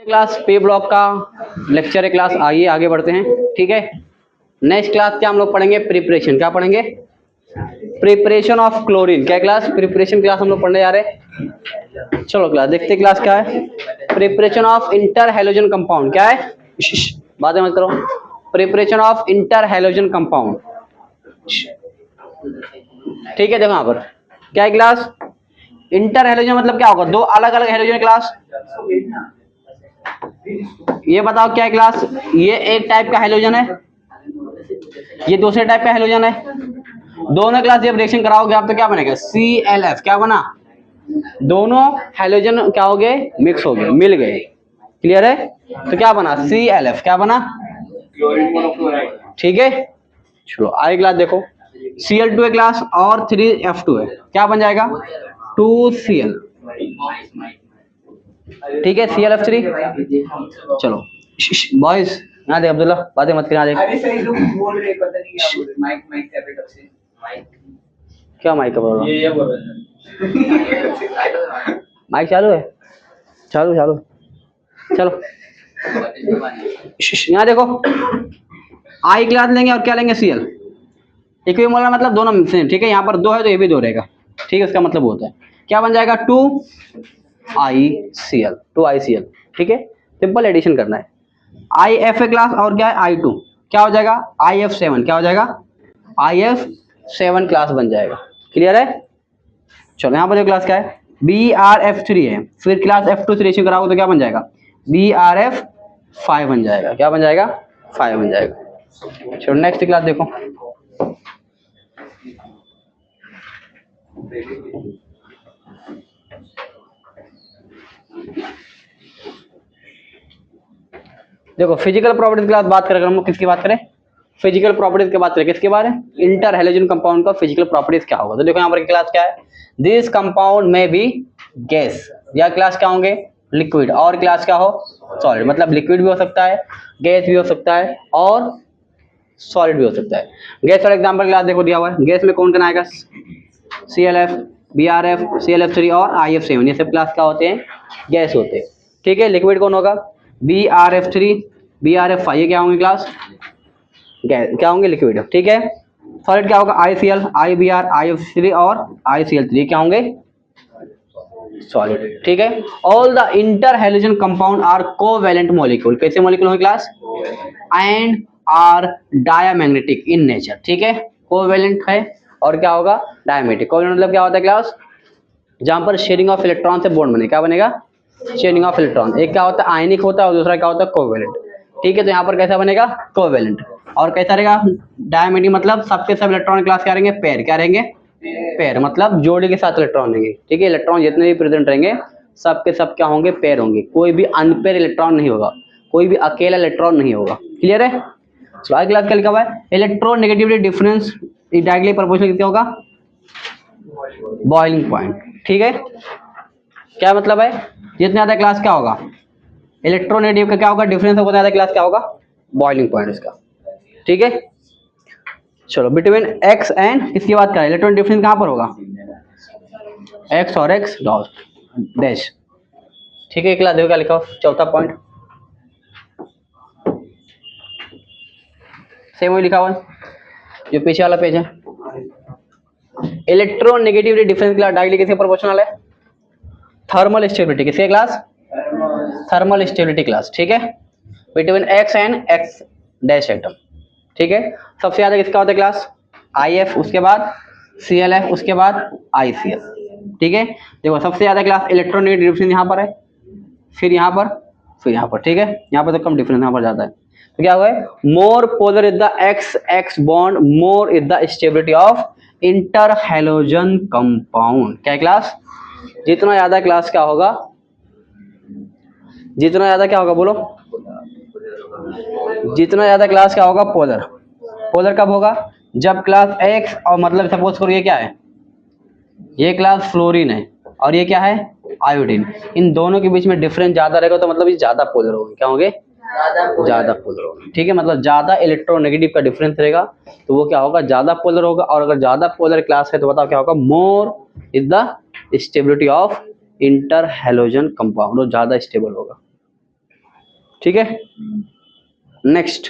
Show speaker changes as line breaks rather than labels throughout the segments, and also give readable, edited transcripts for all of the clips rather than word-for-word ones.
Class पे block का lecture है क्लास, आइए आगे बढ़ते हैं। ठीक है, नेक्स्ट क्लास क्या हम लोग पढ़ेंगे? प्रिपरेशन। क्या पढ़ेंगे? Preparation of chlorine. क्या क्लास? प्रिपरेशन क्लास हम लोग पढ़ने जा रहे हैं। चलो क्लास देखते हैं क्लास क्या है। Preparation of inter halogen compound. क्या है? बातें मत करो। Preparation of inter halogen compound. ठीक है, देखो यहाँ पर क्या है क्लास? इंटर हैलोजन मतलब क्या होगा? दो अलग अलग हैलोजन क्लास। ये बताओ क्या है क्लास? ये एक टाइप का हैलोजन है, ये दूसरे टाइप का हैलोजन है। दोनों क्लास जब रिएक्शन कराओगे आप तो क्या बनेगा? ClF। क्या बना? दोनों हैलोजन क्या हो गए? मिक्स हो गए, मिल गए। क्लियर है? तो क्या बना? ClF। क्या बना? ठीक है, चलो आगे क्लास देखो। Cl2 है क्लास और 3F2 है। क्या बन जाएगा? 2Cl। ठीक है, ClF3। चलो बॉयज यहाँ देख, अब्दुल्ला बातें मत कर। यहाँ देख,
अरे सही लोग बोल रहे, पता नहीं क्या बोल रहे। माइक माइक कर रहे, कब से माइक
क्या माइक का प्रॉब्लम?
ये बोल रहे हैं।
माइक चालू है? चालू चालू। चलो यहाँ देखो, आई क्लास लेंगे और क्या लेंगे? Cl। इक्विमोलर मतलब दोनों मिक्स हैं। ठीक है, यहाँ पर दो है तो ये भी दो रहेगा। ठीक है, इसका मतलब होता है क्या बन जाएगा? 2ICl। 2ICl। ठीक है, सिंपल एडिशन करना है। IF है क्लास और क्या है? I2। क्या हो जाएगा? IF7। क्या हो जाएगा? IF7 क्लास बन जाएगा। क्लियर है? चलो यहाँ पर जो क्लास क्या है? BrF3 है, फिर क्लास F2 से रिएक्शन कराओगे तो क्या बन जाएगा? BrF5 बन जाएगा। क्या बन जाएगा? 5 बन जाएगा। चलो नेक्स्ट क्लास देखो। देखो फिजिकल प्रॉपर्टीज की बात करें, हम लोग किसकी बात करें? फिजिकल प्रॉपर्टीज की बात करें, किसके बारे में? इंटर हैलोजन कंपाउंड का फिजिकल प्रॉपर्टीज क्या होगा। तो देखो यहाँ पर क्लास क्या है? दिस कंपाउंड में बी गैस, या क्लास क्या होंगे? लिक्विड। और क्लास क्या हो? सॉलिड। मतलब लिक्विड भी हो सकता है, गैस भी हो सकता है और सॉलिड भी हो सकता है। गैस फॉर एग्जाम्पल क्लास देखो दिया हुआ है, गैस में कौन कौन आएगा? ClF, BrF, ClF3 और IF7। ये सब क्लास क्या होते हैं? गैस होते हैं। ठीक है, लिक्विड कौन होगा? BrF3, BrF5। ये क्या होंगे क्लास? गैस। क्या होंगे? लिक्विड। ठीक है, सॉलिड क्या होगा? ICl, IBr, IF3 और ICl3 क्या होंगे? सॉलिड। ठीक है, all the inter halogen compound are covalent molecule. कैसे मॉलिक्यूल होंगे class? And are diamagnetic in nature. ठीक है, कोवैलेंट है और क्या होगा? डायमैग्नेटिक। कोवैलेंट मतलब क्या होता है क्लास? जहां पर शेयरिंग ऑफ इलेक्ट्रॉन से बॉन्ड बने। क्या बनेगा? Sharing of electron. एक क्या होता है? आयनिक होता है और दूसरा क्या होता है? कोवैलेंट। ठीक है, तो यहाँ पर कैसा बनेगा? कोवैलेंट। और कैसा रहेगा? डायमैग्नेटिक मतलब सबके सब इलेक्ट्रॉन क्लास क्या रहेंगे? पेयर। क्या रहेंगे? पेयर मतलब जोड़ी के साथ इलेक्ट्रॉन रहेंगे। ठीक है, इलेक्ट्रॉन जितने भी प्रेजेंट रहेंगे सबके सब क्या होंगे? पेयर होंगे। कोई भी अनपेयर इलेक्ट्रॉन नहीं होगा, कोई भी अकेला इलेक्ट्रॉन नहीं होगा। क्लियर है? तो आज क्लास क्या लिखा हुआ है? इलेक्ट्रोनेगेटिविटी डिफरेंस डायरेक्टली प्रोपोर्शनल कितना होगा? Boiling point. ठीक है, क्या मतलब है? जितने ज्यादा क्लास क्या होगा? इलेक्ट्रोनेगेटिव का क्या होगा? डिफरेंस होगा, ज्यादा क्लास क्या होगा? बॉइलिंग पॉइंट इसका। ठीक है, चलो बिटवीन एक्स एंड किसकी बात करें? इलेक्ट्रॉन डिफरेंस कहां पर होगा? एक्स और एक्स डैश। ठीक है, क्लास देखो क्या लिखा हो, चौथा पॉइंट सेम वही लिखा हुआ है जो पीछे वाला पेज है। इलेक्ट्रोनेगेटिविटी डिफरेंस क्लास डायरेक्टली किसके प्रोपोर्शनल है? Thermal stability. किसके क्लास? Thermal stability class. ठीक है, between x and x dash atom. ठीक है, सबसे ज्यादा किसका होता है क्लास? IF, उसके बाद ClF, उसके बाद ICl। ठीक है, देखो सबसे ज्यादा क्लास इलेक्ट्रोनेगेटिव डिफरेंस यहाँ पर है, फिर यहाँ पर, फिर यहाँ पर। ठीक है, यहाँ पर तो कम डिफरेंस यहाँ पर ज्यादा है। तो क्या हुआ है? More polar is the x x bond, more is the stability of inter halogen compound. क्या क्लास? जितना ज्यादा क्लास क्या होगा? जितना ज्यादा क्या होगा बोलो? जितना ज्यादा क्लास क्या होगा? पोलर। पोलर कब होगा? जब क्लास एक्स और मतलब सपोज करो ये क्या है? ये क्लास फ्लोरीन है और ये क्या है? आयोडीन। इन दोनों के बीच में डिफरेंस ज्यादा रहेगा तो मतलब ये ज्यादा पोलर होंगे। क्या होंगे? ज्यादा पोलर होंगे। ठीक है, मतलब ज्यादा इलेक्ट्रोनेगेटिव का डिफरेंस रहेगा तो वो क्या होगा? ज्यादा पोलर होगा। और अगर ज्यादा पोलर क्लास है तो बताओ क्या होगा? More is the stability of inter halogen compound, वो ज्यादा स्टेबल होगा। ठीक है। नेक्स्ट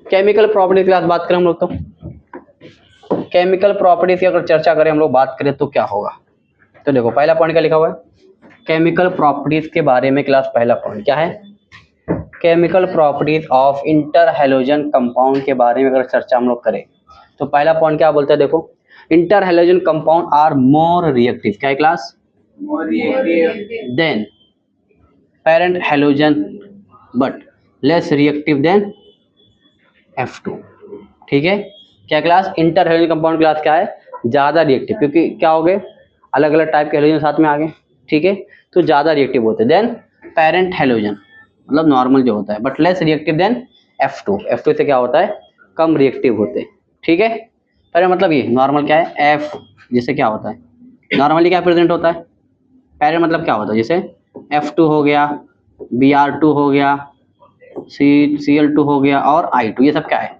केमिकल प्रॉपर्टी क्लास बात करें हम लोग, तो केमिकल प्रॉपर्टीज की अगर चर्चा करें हम लोग बात करें तो क्या होगा। तो देखो पहला पॉइंट क्या लिखा हुआ है, केमिकल प्रॉपर्टीज के बारे में क्लास पहला पॉइंट क्या है, chemical properties of inter halogen compound के बारे में अगर चर्चा हम लोग करें तो पहला पॉइंट क्या बोलते हैं, देखो inter halogen compound are more reactive, क्या है class,
More reactive.
Than parent halogen but less reactive than F2, ठीक है। क्या class, inter halogen compound class क्या है, ज़्यादा रिएक्टिव, क्योंकि क्या हो गए अलग अलग टाइप के हैलोजन साथ में आ गए, ठीक है, तो ज़्यादा रिएक्टिव होते हैं देन पेरेंट हैलोजन, मतलब नॉर्मल जो होता है, but less reactive than F2, F2 से क्या होता है कम रिएक्टिव होते हैं, ठीक है। पहले मतलब ये नॉर्मल क्या है, F जैसे क्या होता है नॉर्मली क्या प्रेजेंट होता है, पेरेंट मतलब क्या होता है, जैसे F2 हो गया, Br2 हो गया, Cl2 हो गया और I2, ये सब क्या है,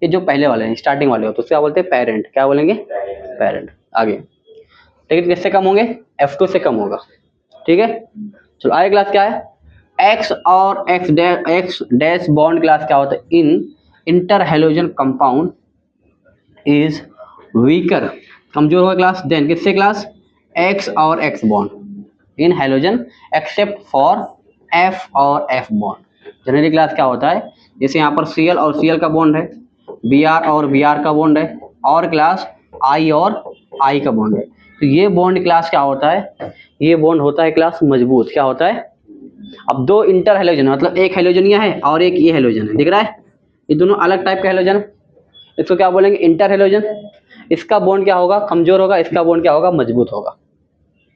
ये जो पहले वाले हैं स्टार्टिंग वाले हो तो क्या बोलते हैं पेरेंट, क्या बोलेंगे पेरेंट। आगे लेकिन किससे कम होंगे, F2 से कम होगा, ठीक है। चलो आगे क्लास क्या है, X और X डैश बॉन्ड क्लास क्या होता है, in inter halogen compound is weaker, कमजोर होगा क्लास, देन किससे क्लास, X और X bond in halogen except for F और F बॉन्ड। जनरली क्लास क्या होता है, जैसे यहाँ पर Cl और Cl का बॉन्ड है, Br और Br का बॉन्ड है, और क्लास I और I का बॉन्ड है, तो ये बॉन्ड क्लास क्या होता है, ये बॉन्ड होता है क्लास मजबूत, क्या होता है। अब दो इंटर हैलोजन मतलब एक हैलोजन यह है और एक ये हैलोजन है, दिख रहा है, ये दोनों अलग टाइप के हैलोजन है, इसको क्या बोलेंगे इंटर हैलोजन। इसका बॉन्ड क्या होगा, कमजोर होगा, इसका बॉन्ड क्या होगा, मजबूत होगा।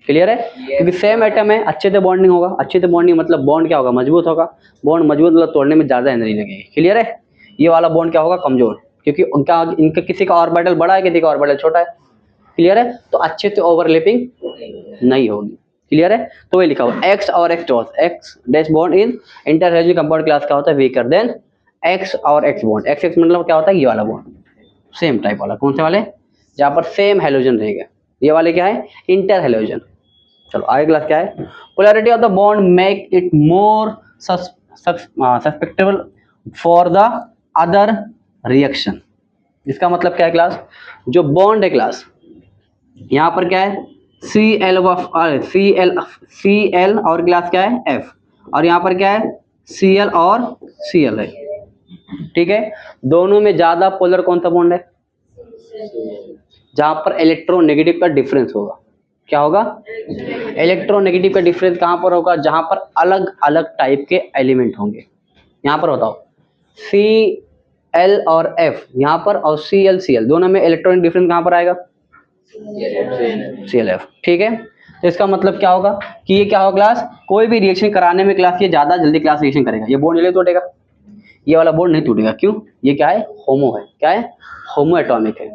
क्लियर है, क्योंकि सेम एटम है, अच्छे से बॉन्डिंग होगा, अच्छे से बॉन्डिंग मतलब बॉन्ड क्या होगा, मजबूत होगा, बॉन्ड मजबूत मतलब तोड़ने में ज्यादा एनर्जी लगेगी। क्लियर है, ये वाला बॉन्ड क्या होगा, कमजोर, क्योंकि उनका इनका किसी का ऑर्बिटल बड़ा है, किसी का ऑर्बिटल छोटा है। क्लियर है, तो अच्छे से ओवरलैपिंग नहीं होगी। क्लियर है, तो ये लिखा हुआ एक्स और x dot x dash bond in inter halogen compound class का होता है वीकर देन एक्स और एक्स बॉन्ड। एक्स एक्स मतलब क्या होता है, ये वाला बॉन्ड सेम टाइप वाला, कौन से वाले, जहाँ पर सेम हैलोजन रहेगा, ये वाले क्या है इंटर हैलोजन। चलो आगे क्लास क्या है, polarity of the bond make it more susceptible for the other reaction. इसका मतलब क्या है क्लास, जो बॉन्ड है क्लास यहाँ पर क्या है Cl और क्लास क्या है F, और यहाँ पर क्या है Cl और Cl है, ठीक है। दोनों में ज्यादा पोलर कौन सा बॉन्ड है, जहां पर इलेक्ट्रोनेगेटिव का डिफरेंस होगा, क्या होगा इलेक्ट्रोनेगेटिव का डिफरेंस कहां पर होगा, जहां पर अलग अलग टाइप के एलिमेंट होंगे। यहाँ पर बताओ Cl और F यहाँ पर, और Cl दोनों में इलेक्ट्रॉनिक डिफरेंस कहां पर आएगा, ClF, ठीक है। तो इसका मतलब क्या होगा कि ये क्या होगा क्लास, कोई भी रिएक्शन कराने में क्लास ये ज्यादा जल्दी क्लास रिएक्शन करेगा, ये बॉन्ड जल्दी टूटेगा, ये वाला बॉन्ड नहीं टूटेगा, क्यों, ये क्या है होमो है, क्या है होमो एटॉमिक है।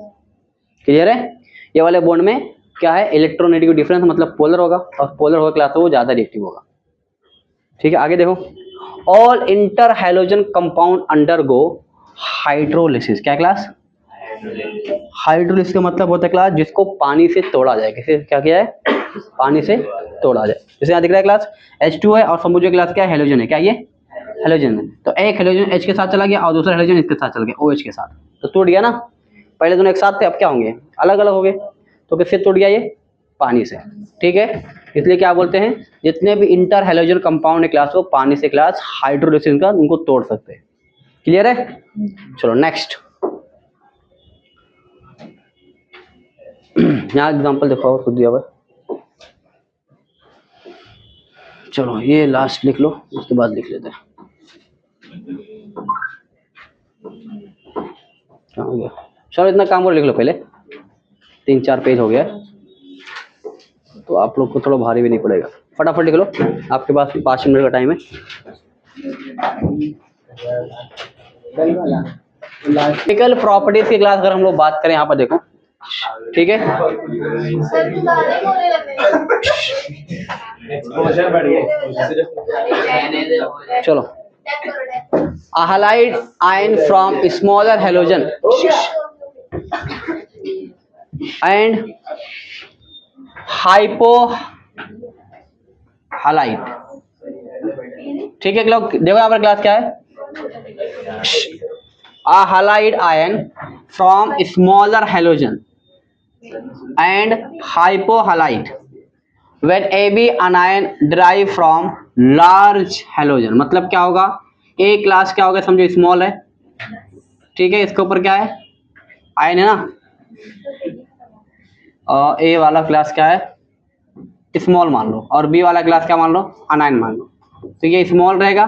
क्लियर है, ये वाले बॉन्ड में क्या है इलेक्ट्रोनेगेटिव डिफरेंस मतलब पोलर होगा, और पोलर होगा क्लास तो वो ज्यादा रिएक्टिव होगा, ठीक है। आगे देखो all inter halogen compound undergo hydrolysis, क्या क्लास हाइड्रोलिसिस का मतलब होता है क्लास जिसको पानी से तोड़ा जाए, किसे क्या किया है पानी से तोड़ा जाए। जैसे यहाँ दिख रहा है क्लास H2 है और समुद्र क्लास क्या है हैलोजन है, क्या ये हैलोजन है, तो एक हैलोजन H के साथ चला गया और दूसरा हैलोजन इसके साथ चल गया OH के साथ, तो टूट गया ना। पहले दोनों एक साथ थे, अब क्या होंगे अलग अलग हो गए, तो किससे टूट गया ये पानी से, ठीक है। इसलिए क्या बोलते हैं जितने भी इंटर हैलोजन कंपाउंड है क्लास वो पानी से क्लास हाइड्रोलिसिस का उनको तोड़ सकते हैं। क्लियर है, चलो नेक्स्ट यहाँ एग्जांपल देखो खुद दिया हुआ, चलो ये लास्ट लिख लो उसके बाद लिख लेते हैं, क्या हो गया, चलो इतना काम और लिख लो पहले, 3-4 पेज हो गया तो आप लोग को थोड़ा भारी भी नहीं पड़ेगा, फटाफट लिख लो, आपके पास 5 मिनट का टाइम है। केमिकल प्रॉपर्टीज की क्लास अगर हम लोग बात करें यहाँ पर देखो, ठीक है, चलो a halide ion from smaller halogen and hypohalite ठीक है लोग, देखो यहाँ पर क्लास क्या है, a halide ion from smaller halogen and hypohalite when AB anion derive from large halogen। मतलब क्या होगा, ए क्लास क्या होगा, समझो स्मॉल है, ठीक है, इसके ऊपर क्या है, आयन है ना, और ए वाला क्लास क्या है, स्मॉल मान लो, और बी वाला क्लास क्या मान लो, अनायन मान लो। तो ये स्मॉल रहेगा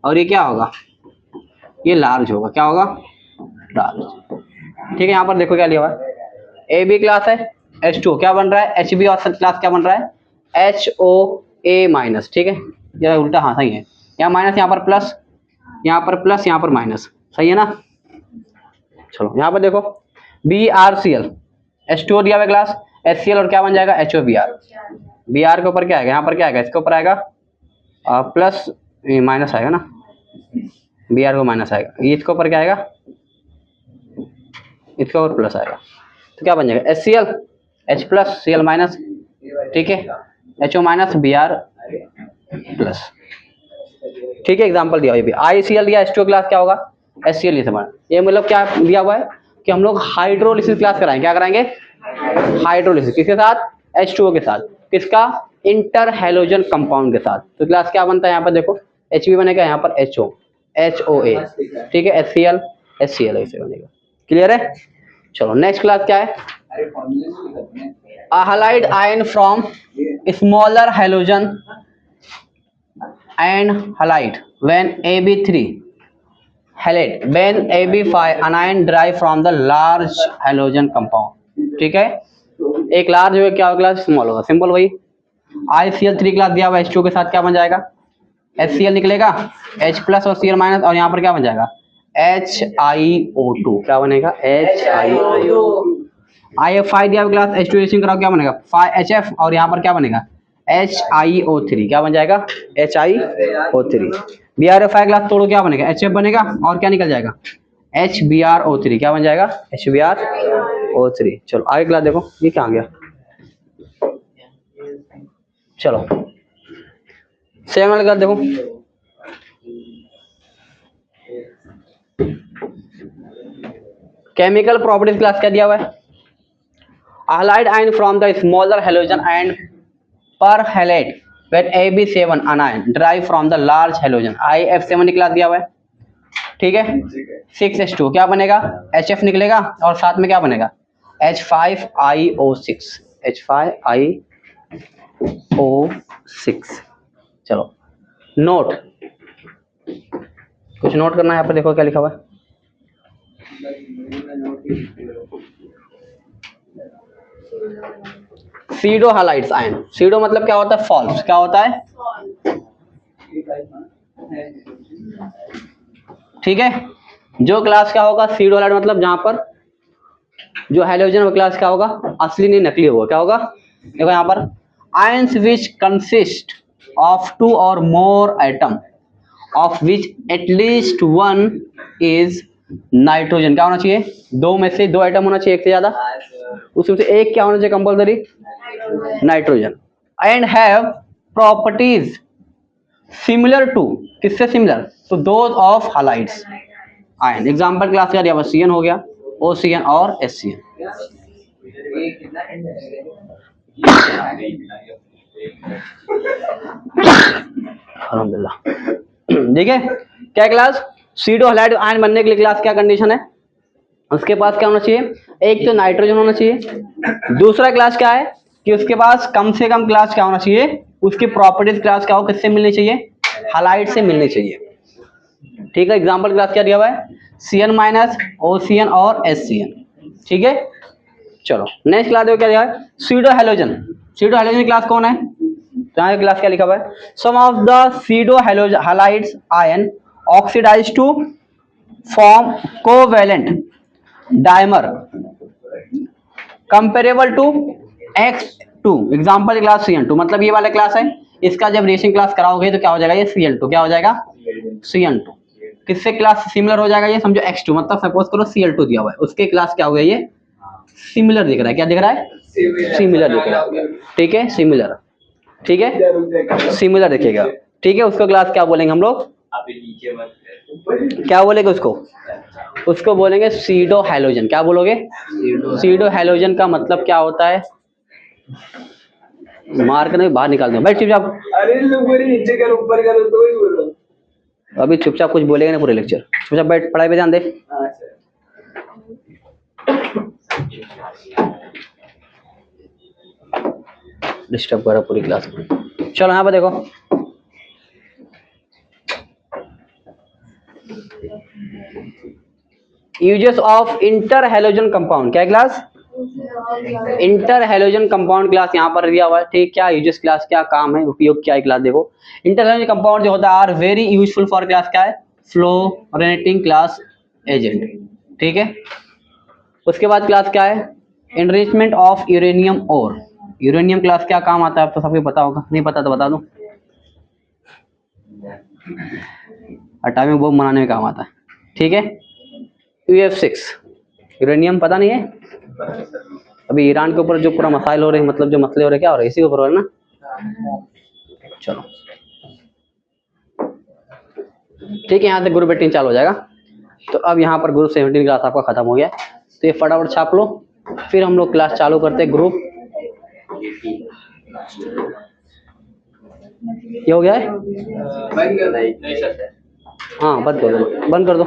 और ये क्या होगा, ये लार्ज होगा, क्या होगा, लार्ज। ठीक है, यहाँ पर देखो क्या लिया हुआ है, ए बी क्लास है, H2 क्या बन रहा है, एच बी और क्लास क्या बन रहा है, HOA माइनस। ठीक है, ये उल्टा, हाँ सही है, यहाँ माइनस, यहाँ पर प्लस, यहाँ पर प्लस, यहाँ पर माइनस, सही है ना। चलो यहाँ पर देखो BrCl, H2O दिया हुआ क्लास, HCl और क्या बन जाएगा, HOBr। Br के ऊपर क्या आएगा, यहाँ पर क्या आएगा, इसके ऊपर आएगा प्लस, माइनस आएगा ना, Br को माइनस आएगा, ये इसके ऊपर क्या आएगा, इसके ऊपर प्लस आएगा, तो क्या बन जाएगा, HCl H plus Cl minus, ठीक है, HO माइनस Br प्लस। ठीक है, एग्जांपल दिया, ये भी ICl दिया, H2O क्लास क्या होगा, HCl, ये समझ, ये मतलब क्या दिया हुआ है कि हम लोग हाइड्रोलिसिस क्लास कराएंगे, क्या कराएंगे, हाइड्रोलिसिस, किसके साथ, H2O के साथ, किसका, इंटर हैलोजन कंपाउंड के साथ। तो क्लास क्या बनता है, यहाँ पर देखो Hb बनेगा, यहाँ पर HO, HOA, ठीक है, HCl HCl ऐसे बनेगा, क्लियर है। चलो नेक्स्ट क्लास क्या है, a halide ion from smaller halogen and halide when AB3 halide when AB5 anion derive from the large halogen compound। ठीक है, एक लार्ज होगा, क्या होगा, क्लास स्मॉल होगा, सिंपल वही। ICl3 क्लास दिया हुआ H2 के साथ क्या बन जाएगा, HCl निकलेगा, H प्लस और Cl माइनस, और यहाँ पर क्या बन जाएगा, HiO2, क्या बनेगा, HiO2। IF5 दिया हुआ क्लास H2 रेसिंग कराओ, क्या बनेगा, 5HF, और यहाँ पर क्या बनेगा, HiO3, क्या बन जाएगा, HiO3। BrF5 क्लास तोड़ो, क्या बनेगा, HF बनेगा, और क्या निकल जाएगा, HBrO3, क्या बन जाएगा, HBrO3। चलो आगे क्लास देखो, ये क्या आ गया, चलो सेम वाला क्लास देखो, केमिकल प्रॉपर्टीज क्लास क्या दिया हुआ है, halide ion from the smaller halogen and perhalate when AB7 anion derive from the large halogen। IF7 class दिया हुआ है, ठीक है, 6H2 क्या बनेगा, HF निकलेगा, और साथ में क्या बनेगा, H5IO6, H5IO6। चलो नोट, कुछ नोट करना है, यहाँ पर देखो क्या लिखा हुआ है, सीडो हालाइड्स आयन, सीडो मतलब क्या होता है, फॉल्स, क्या होता है, ठीक है, जो क्लास क्या होगा, सीडो हालाइड मतलब जहां पर जो हैलोजन वो क्लास क्या होगा, असली नहीं नकली होगा, क्या होगा, देखो यहाँ पर आयंस विच कंसिस्ट ऑफ 2 और मोर atom of which at least 1 is nitrogen. क्या होना चाहिए, 2 में से 2 एटम होना चाहिए, एक से ज्यादा, उसमें से एक क्या होना चाहिए, compulsory nitrogen. And have properties similar to, किससे सिमिलर, तो those of halides ion. Example class क्या दिया, CN हो गया, OCN और SCN। अल्हम्दुलिल्लाह, ठीक है, क्या क्लास, सीडो हालाइड आयन बनने के लिए क्लास क्या कंडीशन है, उसके पास क्या होना चाहिए, एक तो नाइट्रोजन होना चाहिए, दूसरा क्लास क्या है कि उसके पास कम से कम क्लास क्या होना चाहिए, उसकी प्रॉपर्टीज क्लास क्या हो, किससे मिलनी चाहिए, हालाइड से मिलनी चाहिए। ठीक है, एग्जांपल क्लास क्या दिया हुआ है, CN माइनस, OCN और SCN। ठीक है, चलो नेक्स्ट क्लास देखो क्या दिया है, pseudo halogen. Pseudo halogen class कौन है, तो यहाँ क्लास क्या लिखा हुआ है, some of the pseudo halides ion oxidize to form covalent dimer comparable to X2। Example class CN2, मतलब ये वाला क्लास है, इसका जब रेशिंग क्लास कराओगे तो क्या हो जाएगा, ये CN2 क्या हो जाएगा, CN2 किससे क्लास सिमिलर हो जाएगा, ये समझो X2, मतलब सपोज करो Cl2 दिया हुआ है, उसके क्लास क्या हो गया, ये सिमिलर दिख रहा है, क्या दिख रहा है, सिमिलर दिख रहा है, ठीक है, सिमिलर, ठीक है, सिमिलर दिखेगा, ठीक है, उसको क्लास क्या बोलेंगे हम लोग?
अभी नीचे मत कर।
क्या बोलेंगे उसको? उसको बोलेंगे सीडो हैलोजन। क्या बोलोगे? सीडो हैलोजन का मतलब क्या होता है? मार कर नहीं बाहर निकाल दो, बैठ चुपचाप।
अरे लोगों ने नीचे कर ऊपर करो तो ही बोलो।
अभी चुपचाप कुछ बोलेगा ना पूरे लेक्चर, चुपचाप बैठ, पढ़ाई पे ध्यान दे।
हाँ सर।
डिस्टर्ब करो पूरी क्लास में। चलो यहाँ पर देखो, uses of inter halogen compound. क्या class? Inter halogen compound class यहाँ पर दिया हुआ है। ठीक, क्या यूजेस क्लास, क्या काम है, उपयोग क्या है क्लास? देखो, इंटर हैलोजन कंपाउंड जो होता है are very useful for class. क्या है? Fluorinating class agent. ठीक है, उसके बाद क्लास क्या है? एनरिचमेंट ऑफ यूरेनियम और। यूरेनियम क्लास क्या काम आता है? आप तो सबको पता होगा, नहीं पता तो बता दूं। एटॉमिक बम बनाने में काम आता है। ठीक है, UF6 यूरेनियम पता नहीं है? अभी ईरान के ऊपर जो पूरा मसाइल हो रहे हैं, मतलब जो मसले हो रहे हैं, क्या हो रहे हैं? इसी के ऊपर हो रहे हैं ना। चलो ठीक है, यहाँ से ग्रुप 18 चालू हो जाएगा। तो अब यहाँ पर ग्रुप 17 क्लास आपका खत्म हो गया, तो ये फटाफट छाप लो, फिर हम लोग क्लास चालू करते हैं ग्रुप। ये हो गया है?
बंद कर दो।
हाँ बंद कर दो, बंद कर दो।